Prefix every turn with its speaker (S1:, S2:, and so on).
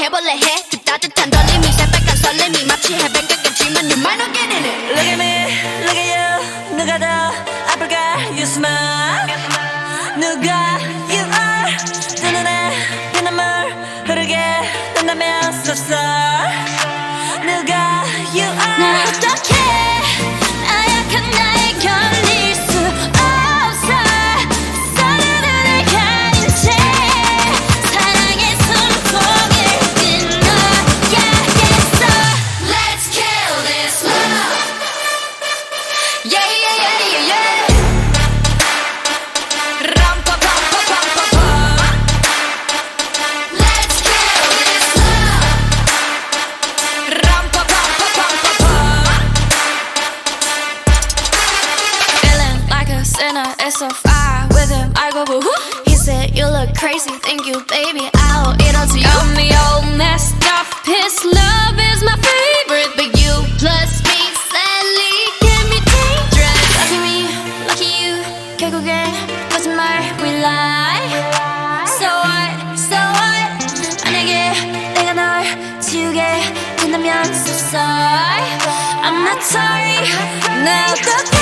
S1: 해볼래 해 그 따뜻한 떨림이 새빨간 설렘이 마치 해변가 같지만 you might not get in it.
S2: Look at me, look at you. 누가 더 아플까? You smile. 누가 you are. 두 눈에 피눈물 흐르게 된다면 so sorry. 누가 you are.
S1: 나 어떡해 나약한 나에 걸릴 수 없어 서로를 가린 채 사랑의 숨통을 끊어야겠어. Let's kill this love. Yeah yeah yeah yeah yeah. 람파파파파파파. Let's kill this love. 람파파파파파파. Feeling like a sinner, it's so far with him. I go boo hoo. He said you look crazy, thank you, baby. I'll eat all to you. Got me all messed up. His love is my favorite, but you plus me sadly can be dangerous. Lucky me, lucky you. 결국엔 거짓말 we lie. So what, so what? 만약에 내가 널 지우게 된다면 so sorry. I'm not sorry. 나 어떡해